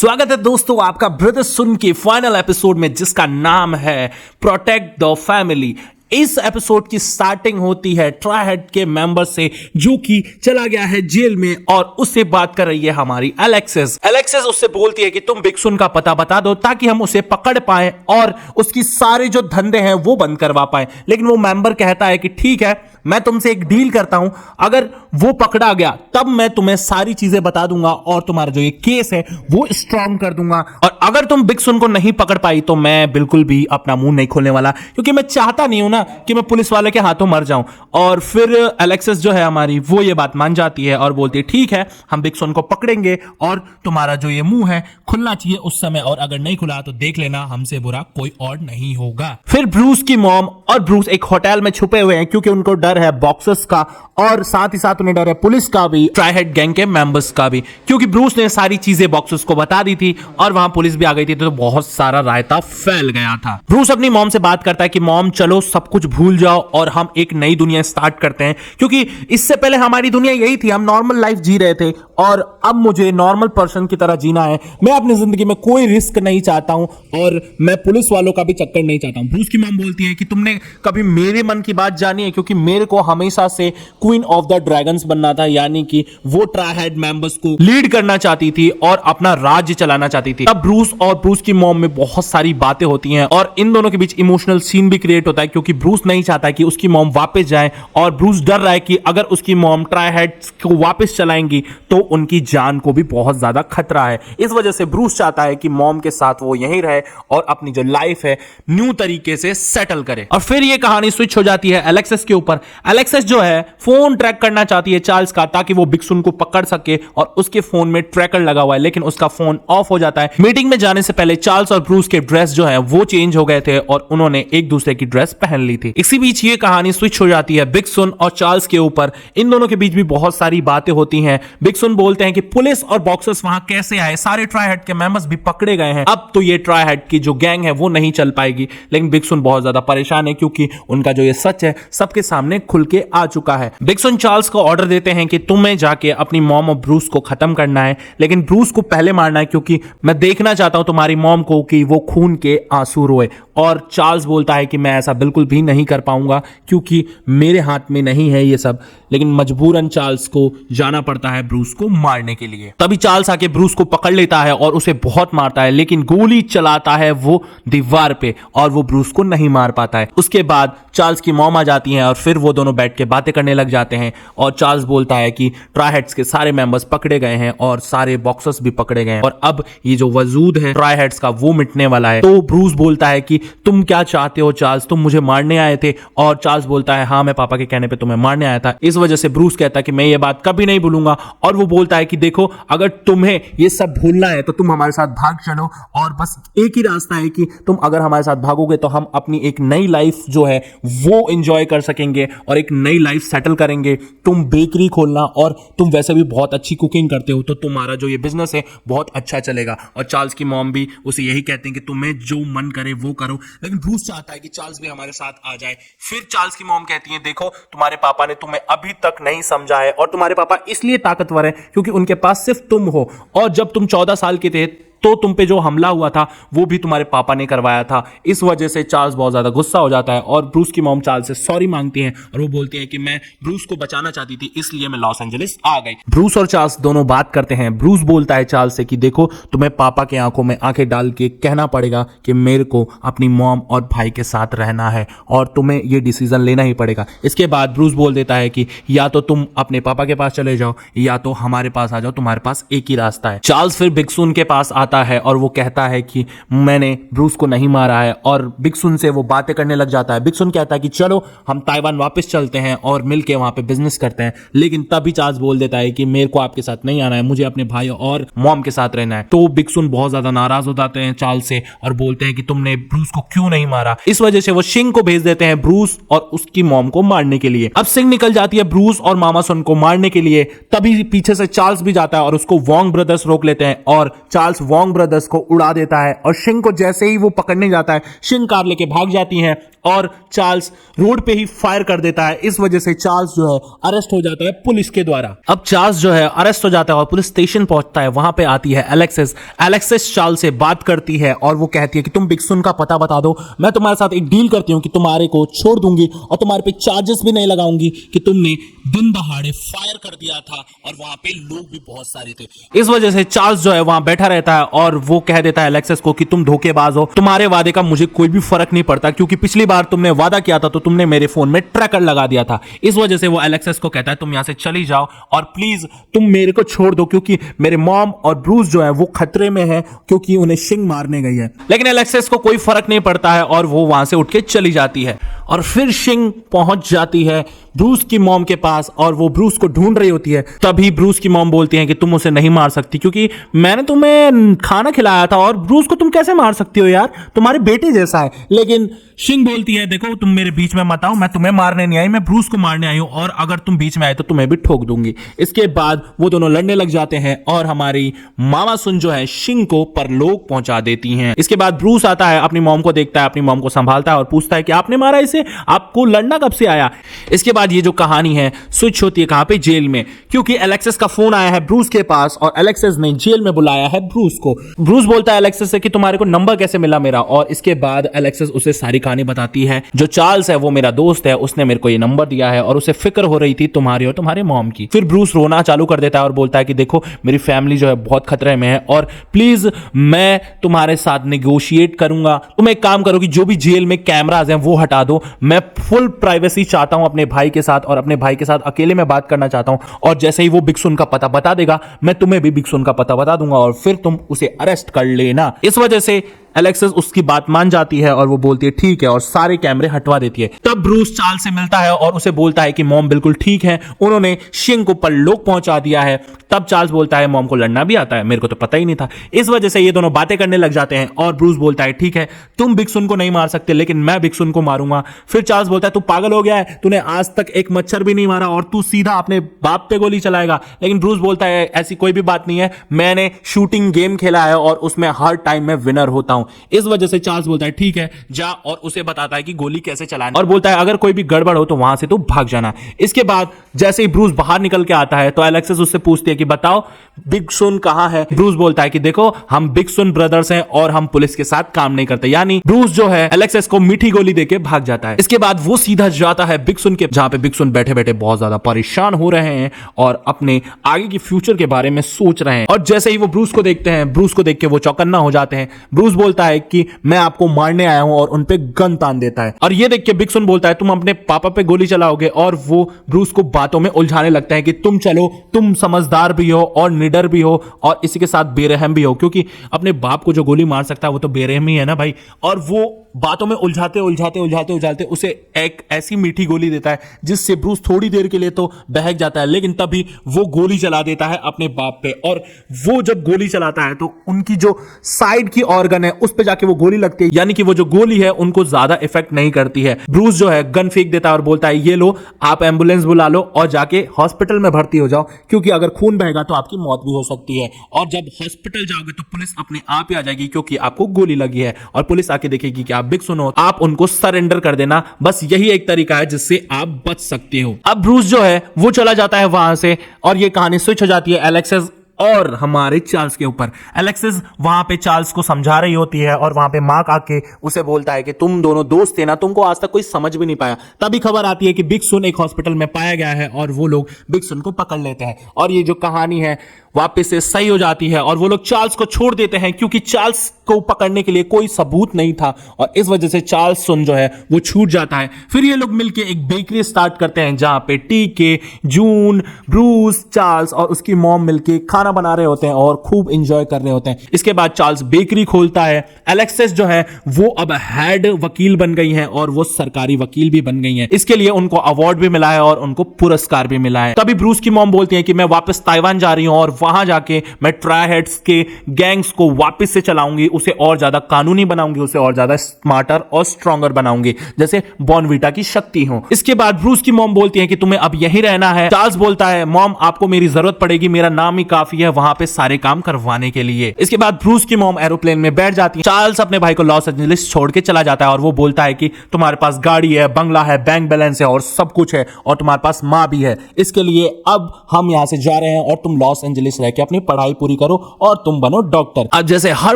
स्वागत है दोस्तों आपका ब्रदर सुन के फाइनल एपिसोड में, जिसका नाम है प्रोटेक्ट द फैमिली। इस एपिसोड की स्टार्टिंग होती है ट्राइहेड के मेंबर से, जो कि चला गया है जेल में और उससे बात कर रही है हमारी एलेक्सिस। एलेक्सिस उससे बोलती है कि तुम बिग सुन का पता बता दो ताकि हम उसे पकड़ पाए और उसकी सारे जो धंधे हैं वो बंद करवा पाए। लेकिन वो मेंबर कहता है कि ठीक है, मैं तुमसे एक डील करता हूं, अगर वो पकड़ा गया तब मैं तुम्हें सारी चीजें बता दूंगा और तुम्हारा जो ये केस है वो स्ट्रांग कर दूंगा, और अगर तुम बिग सुन को नहीं पकड़ पाई तो मैं बिल्कुल भी अपना मुंह नहीं खोलने वाला, क्योंकि मैं चाहता नहीं हूं ना कि मैं पुलिस वाले के हाथों मर जाऊं। और फिर एलेक्सिस जो है हमारी, वो ये बात मान जाती है और बोलती है ठीक है, हम बिग सुन को पकड़ेंगे और तुम्हारा जो ये मुंह है खुलना चाहिए उस समय, और अगर नहीं खुला तो देख लेना, हमसे बुरा कोई और नहीं होगा। फिर ब्रूस की मॉम और ब्रूस एक होटल में छुपे हुए हैं क्योंकि उनको डर है बॉक्सर्स का और साथ ही साथ उन्हें डर है पुलिस का भी, ट्राइहेड गैंग के मेंबर्स का भी, क्योंकि ब्रूस ने सारी चीजें बॉक्सर्स को बता दी थी और वहां पुलिस भी आ गई थी, तो बहुत सारा रायता फैल गया था। ब्रूस अपनी मॉम से बात करता है कि मॉम चलो सब कुछ भूल जाओ और हम एक नई दुनिया स्टार्ट करते हैं, क्योंकि इससे पहले हमारी दुनिया यही थी, हम नॉर्मल लाइफ जी रहे थे और अब मुझे नॉर्मल पर्सन की तरह जीना है। मैं अपनी जिंदगी में कोई रिस्क नहीं चाहता हूं और मैं पुलिस वालों का भी चक्कर नहीं चाहता हूं। ब्रूस की मॉम बोलती है कि तुमने कभी मेरे मन की बात जानी है, क्योंकि मेरे को हमेशा से क्वीन ऑफ द ड्रैगन्स बनना था, यानी कि वो ट्राइहेड मेंबर्स को लीड करना चाहती थी और अपना राज्य चलाना चाहती थी। तब ब्रूस और ब्रूस की मॉम में बहुत सारी बातें होती हैं और इन दोनों के बीच इमोशनल सीन भी क्रिएट होता है, क्योंकि ब्रूस नहीं चाहता कि उसकी मॉम वापस जाए और ब्रूस डर रहा है कि अगर उसकी मॉम ट्राइहेड को वापस चलाएंगी तो उनकी जान को भी बहुत ज्यादा खतरा है। इस वजह से ब्रूस चाहता है कि मॉम के साथ वो यहीं रहे और अपनी जो लाइफ है न्यू तरीके से सेटल करे। और फिर ये कहानी स्विच हो जाती है एलेक्सिस के ऊपर। एलेक्सिस जो है फोन ट्रैक करना चाहती है चार्ल्स का, ताकि वो बिग सुन को पकड़ सके, और उसके फोन में ट्रैकर लगा हुआ है लेकिन उसका फोन ऑफ हो जाता है। मीटिंग में जाने से पहले चार्ल्स और ब्रूस के ड्रेस जो है वो चेंज हो गए थे और उन्होंने एक दूसरे की ड्रेस पहन ली थी। इसी बीच ये कहानी स्विच हो जाती है बिग सुन और चार्ल्स के ऊपर। इन दोनों के बीच भी बहुत सारी बातें होती हैं। बिग सुन बोलते हैं कि पुलिस और बॉक्सर्स वहां कैसे आए, सारे ट्राइहेड के मेंबर्स भी पकड़े गए हैं, अब तो ये ट्राइहेड की जो गैंग है वो नहीं चल पाएगी। लेकिन बिग सुन बहुत ज्यादा परेशान है क्योंकि उनका जो ये सच है सबके सामने खुल के आ चुका है। बिग सुन चार्ल्स को ऑर्डर देते हैं कि तुम्हें जाके अपनी मॉम और ब्रूस को खत्म करना है, लेकिन ब्रूस को पहले मारना है क्योंकि मैं देखना चाहता हूं तुम्हारी मॉम को कि वो खून के आंसू रोए। और चार्ल्स बोलता है कि मैं ऐसा बिल्कुल भी नहीं कर पाऊंगा क्योंकि मेरे हाथ में नहीं है ये सब, लेकिन मजबूरन चार्ल्स को जाना पड़ता है ब्रूस को मारने के लिए। तभी चार्ल्स आके ब्रूस को पकड़ लेता है और उसे बहुत मारता है, लेकिन गोली चलाता है वो दीवार पे और वो ब्रूस को नहीं मार पाता है। उसके बाद चार्ल्स की मॉम आ जाती है और फिर वो दोनों बैठ के बातें करने लग जाते हैं और चार्ल्स बोलता है कि ट्राइहेड्स के सारे मेंबर्स पकड़े गए हैं और सारे बॉक्सर्स भी पकड़े गए हैं और अब ये जो वजूद है ट्राइहेड्स का वो मिटने वाला है। तो ब्रूस बोलता है कि तुम क्या चाहते हो चार्ल्स, तुम मुझे मारने आए थे? और चार्ल्स बोलता है हाँ, मैं पापा के कहने पे तुम्हें मारने आया था। इस वजह से ब्रूस कहता है कि मैं ये बात कभी नहीं भूलूंगा, और वो बोलता है कि देखो अगर तुम्हें ये सब भूलना है तो तुम हमारे साथ भाग चलो, और बस एक ही रास्ता है कि तुम अगर हमारे साथ भागोगे तो हम अपनी एक नई लाइफ जो है वो एंजॉय कर सकेंगे और एक नई लाइफ सेटल करेंगे। तुम बेकरी खोलना, और तुम वैसे भी बहुत अच्छी कुकिंग करते हो तो तुम्हारा जो ये बिजनेस है बहुत अच्छा चलेगा। और चार्ल्स की मॉम भी उसे यही कहते हैं कि तुम्हें जो मन करे वो करो, लेकिन ब्रूस चाहता है कि चार्ल्स भी हमारे साथ आ जाए। फिर चार्ल्स की मॉम कहती है देखो तुम्हारे पापा ने तुम्हें अभी तक नहीं समझा है, और तुम्हारे पापा इसलिए ताकतवर है क्योंकि उनके पास सिर्फ तुम हो, और जब तुम 14 साल के थे तो तुम पे जो हमला हुआ था वो भी तुम्हारे पापा ने करवाया था। इस वजह से चार्ल्स बहुत ज्यादा गुस्सा हो जाता है और ब्रूस की मॉम चार्ल्स से सॉरी मांगती है और वो बोलती है कि मैं ब्रूस को बचाना चाहती थी इसलिए मैं लॉस एंजलिस आ गई। ब्रूस और चार्ल्स दोनों बात करते हैं। ब्रूस बोलता है चार्ल्स से कि देखो तुम्हें पापा के आंखों में आंखें डाल के कहना पड़ेगा कि मेरे को अपनी मॉम और भाई के साथ रहना है और तुम्हें ये डिसीजन लेना ही पड़ेगा। इसके बाद ब्रूस बोल देता है कि या तो तुम अपने पापा के पास चले जाओ या तो हमारे पास आ जाओ, तुम्हारे पास एक ही रास्ता है। चार्ल्स फिर बिग सुन के पास है और वो कहता है कि मैंने ब्रूस को नहीं मारा है, और बिग सुन से वो बातें करने लग जाता है। बिग सुन कहता है कि चलो हम ताइवान वापस चलते हैं और मिलके वहां पे बिजनेस करते हैं, लेकिन तभी चार्ल्स बोल देता है कि मेरे को आपके साथ नहीं आना है, मुझे अपने भाई और मॉम के साथ रहना है। तो बिग सुन बहुत ज्यादा नाराज हो जाते हैं चार्ल्स से और बोलते हैं कि तुमने ब्रूस को क्यों नहीं मारा। इस वजह से वो शिंग को भेज देते हैं ब्रूस और उसकी मॉम को मारने के लिए। अब सिंग निकल जाती है ब्रूस और मामा सुन को मारने के लिए, तभी पीछे से चार्ल्स भी जाता है और उसको वोंग ब्रदर्स रोक लेते हैं और चार्ल्स वोंग ब्रदर्स को उड़ा देता है और शिंग को जैसे ही वो पकड़ने जाता है, शिंग कार लेके भाग जाती है और चार्ल्स रोड पे ही फायर कर देता है। इस वजह से चार्ल्स जो है अरेस्ट हो जाता है पुलिस के द्वारा। अब चार्ल्स जो है अरेस्ट हो जाता है और पुलिस स्टेशन पहुंचता है। वहां पे आती है एलेक्सिस चार्ल्स से बात करती है और वो कहती है कि तुम बिग सुन का पता बता दो, मैं तुम्हारे साथ एक डील करती हूं कि तुम्हारे को छोड़ दूंगी और तुम्हारे पे चार्जेस भी नहीं लगाऊंगी कि तुमने दिन दहाड़े फायर कर दिया था और वहां पे लोग भी बहुत सारे थे। इस वजह से चार्ल्स जो है वहां बैठा रहता है और वो कह देता है एलेक्सिस को कि तुम धोखेबाज हो, तुम्हारे वादे का मुझे कोई भी फर्क नहीं पड़ता, क्योंकि पिछली बार तुमने वादा किया था तो तुमने मेरे फोन में ट्रैकर लगा दिया था। इस वजह से वो एलेक्सिस को कहता है तुम यहां से चली जाओ और प्लीज तुम मेरे को छोड़ दो, क्योंकि मेरे मॉम और ब्रूस जो है वो खतरे में है क्योंकि उन्हें शिंग मारने गई है। लेकिन एलेक्सिस को कोई फर्क नहीं पड़ता है और वो वहां से उठ के चली जाती है और फिर शिंग पहुंच जाती है ब्रूस की मॉम के पास और वो ब्रूस को ढूंढ रही होती है। तभी ब्रूस की मॉम बोलती है कि तुम उसे नहीं मार सकती क्योंकि मैंने तुम्हें खाना खिलाया था और ब्रूस को तुम कैसे मार सकती हो यार, तुम्हारे बेटे जैसा है। लेकिन शिंग बोलती है देखो तुम मेरे बीच में मत आओ, मैं तुम्हें मारने नहीं आई, मैं ब्रूस को मारने आई हूं और अगर तुम बीच में आए तो तुम्हें भी ठोक दूंगी। इसके बाद वो दोनों लड़ने लग जाते हैं और हमारी मामा सुन जो है शिंग को परलोक पहुंचा देती हैं। इसके बाद ब्रूस आता है, अपनी मॉम को देखता है, अपनी मॉम को संभालता है और पूछता है कि आपने मारा इसे, आपको लड़ना कब से आया। इसके बाद ये जो कहानी है स्विच होती है कहां पे, जेल में, क्योंकि एलेक्सिस का फोन आया है ब्रूस के पास और एलेक्सिस ने जेल में बुलाया है ब्रूस को। ब्रूस बोलता है एलेक्सिस से कि तुम्हारे को नंबर कैसे मिला मेरा, और इसके बाद एलेक्सिस उसे सारी कहानी बताती है। जो चार्ल्स है वो मेरा दोस्त है, उसने मेरे को ये नंबर दिया है और उसे फिक्र हो रही थी तुम्हारी और तुम्हारे मॉम की। फिर ब्रूस रोना चालू कर देता है और बोलता है कि देखो मेरी फैमिली जो है बहुत खतरे में है और प्लीज मैं तुम्हारे साथ नेगोशिएट करूंगा, तुम एक काम करो कि जो भी जेल में कैमरास हैं वो हटा दो, मैं फुल प्राइवेसी चाहता हूं अपने भाई के साथ और अपने भाई के साथ अकेले में बात करना चाहता हूं, और जैसे ही वो बिग सुन का पता बता देगा मैं तुम्हें भी बिग सुन का पता बता दूंगा और फिर तुम उसे अरेस्ट कर लेना। इस वजह से एलेक्सिस उसकी बात मान जाती है और वो बोलती है ठीक है और सारे कैमरे हटवा देती है। तब ब्रूस चार्ल्स से मिलता है और उसे बोलता है कि मॉम बिल्कुल ठीक है, उन्होंने शिंग को परलोक पहुंचा दिया है। तब चार्ल्स बोलता है मॉम को लड़ना भी आता है, मेरे को तो पता ही नहीं था। इस वजह से ये दोनों बातें करने लग जाते हैं और ब्रूस बोलता है ठीक है तुम बिग सुन को नहीं मार सकते लेकिन मैं बिग सुन को मारूंगा। फिर चार्ल्स बोलता है तू पागल हो गया है, तूने आज तक एक मच्छर भी नहीं मारा और तू सीधा अपने बाप पे गोली चलाएगा। लेकिन ब्रूस बोलता है ऐसी कोई भी बात नहीं है, मैंने शूटिंग गेम खेला है और उसमें हर टाइम मैं विनर होता हूं। इस वजह से चार्ल्स बोलता है ठीक है जा, और उसे बताता है कि गोली कैसे चलानी और बोलता है अगर कोई भी गड़बड़ हो तो वहां से तो भाग जाना। इसके बाद जैसे ही ब्रूस बाहर निकल के आता है तो एलेक्सिस उससे पूछती है कि बताओ बिग सुन कहां है। ब्रूस बोलता है कि देखो हम बिग सुन ब्रदर्स हैं और हम पुलिस के साथ काम नहीं करते, यानी ब्रूस जो है एलेक्सिस को मीठी गोली देके भाग जाता है। इसके बाद वो सीधा जाता है बिग सुन के, जहां पे बिग सुन बैठे बैठे बहुत ज्यादा परेशान हो रहे हैं और अपने आगे की फ्यूचर के बारे में सोच रहे हैं। और जैसे ही वो ब्रूस को देखते हैं, ब्रूस को देख के वो चौकन्ना हो जाते हैं। ब्रूस बोलता है कि मैं आपको मारने आया हूं और उन पे गन तान देता है। और ये देख के बिग सुन बोलता है तुम अपने पापा पे गोली चलाओगे, और वो ब्रूस को बातों में उलझाने लगता है कि तुम चलो, तुम समझदार भी हो और निडर भी हो और इसी के साथ बेरहम भी हो, क्योंकि अपने बाप को जो गोली मार सकता है वो तो बेरहम ही है ना भाई। और वो बातों में उलझाते उसे एक ऐसी मीठी गोली देता है जिससे ब्रूस थोड़ी देर के लिए तो बहक जाता है, लेकिन तभी वो गोली चला देता है अपने बाप पे। और वो जब गोली चलाता है तो उनकी जो साइड की ऑर्गन है उस पे जाके वो गोली लगती है, यानी कि वो जो गोली है उनको ज्यादा इफेक्ट नहीं करती है। ब्रूस जो है गन फेंक देता है और बोलता है ये लो, आप एम्बुलेंस बुला लो और जाके हॉस्पिटल में भर्ती हो जाओ, क्योंकि अगर खून बहेगा तो आपकी मौत भी हो सकती है। और जब हॉस्पिटल जाओगे तो पुलिस अपने आप ही आ जाएगी क्योंकि आपको गोली लगी है, और पुलिस आके देखेगी कि आप बिग सुनो, आप उनको सरेंडर कर देना। बस यही एक तरीका है जिससे आप बच सकते हो। अब ब्रूस जो है वो चला जाता है वहां से और ये कहानी स्विच हो जाती है एलेक्सिस और हमारे चार्ल्स के ऊपर। एलेक्सिस वहां पे चार्ल्स को समझा रही होती है और वहां पे मार्क आके उसे बोलता है कि तुम दोनों दोस्त थे ना, तुमको आज तक कोई समझ भी नहीं पाया। तभी खबर आती है कि बिग सुन एक हॉस्पिटल में पाया गया है और वो लोग बिग सुन को पकड़ लेते हैं और ये जो कहानी है वापस से सही हो जाती है और वो लोग चार्ल्स को छोड़ देते हैं क्योंकि चार्ल्स को पकड़ने के लिए कोई सबूत नहीं था और इस वजह से चार्ल्स सुन जो है वो छूट जाता है। फिर ये लोग मिलके एक बेकरी स्टार्ट करते हैं जहां पे टीके, जून, ब्रूस, चार्ल्स और उसकी मॉम मिलके खाना बना रहे होते हैं और खूब एंजॉय कर रहे होते हैं। इसके बाद चार्ल्स बेकरी खोलता है। एलेक्सिस जो है वो अब हेड वकील बन गई है और वो सरकारी वकील भी बन गई है। इसके लिए उनको अवार्ड भी मिला है और उनको पुरस्कार भी मिला है। तभी ब्रूस की मॉम बोलती है कि मैं वापस ताइवान जा रही हूं और वहां जाके मैं ट्राई हेड्स के गैंग्स को वापस से चलाऊंगी, उसे और ज्यादा कानूनी बनाऊंगी, उसे और ज्यादा स्मार्टर और स्ट्रॉन्गर बनाऊंगी जैसे बॉर्नवीटा की शक्ति हो। इसके बाद ब्रूस की मॉम बोलती है कि तुम्हें अब यहीं रहना है। चार्ल्स बोलता है मॉम आपको मेरी जरूरत पड़ेगी, मेरा नाम ही काफी है वहां पे सारे काम करवाने के लिए। इसके बाद ब्रूस की मॉम एरोप्लेन में बैठ जाती है। चार्ल्स अपने भाई को लॉस एंजलिस छोड़ के चला जाता है और वो बोलता है कि तुम्हारे पास गाड़ी है, बंगला है, बैंक बैलेंस है और सब कुछ है और तुम्हारे पास माँ भी है, इसके लिए अब हम यहां से जा रहे हैं और तुम लॉस एंजलिस रह के अपनी पढ़ाई पूरी करो और तुम बनो डॉक्टर। अब जैसे हर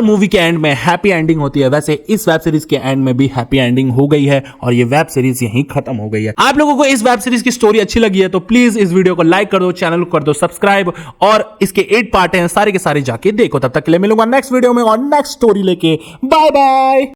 मूवी के एंड में हैप्पी एंडिंग होती है, वैसे इस वेब सीरीज के एंड में भी हैप्पी एंडिंग हो गई है और ये वेब सीरीज यहीं खत्म हो गई है। आप लोगों को इस वेब सीरीज की स्टोरी अच्छी लगी है तो प्लीज इस वीडियो को लाइक कर दो, चैनल को कर दो सब्सक्राइब और इसके 8 पार्ट हैं सारे के सारे जाके देखो। तब तक के लिए मिलूंगा नेक्स्ट वीडियो में और नेक्स्ट स्टोरी लेके। Bye bye.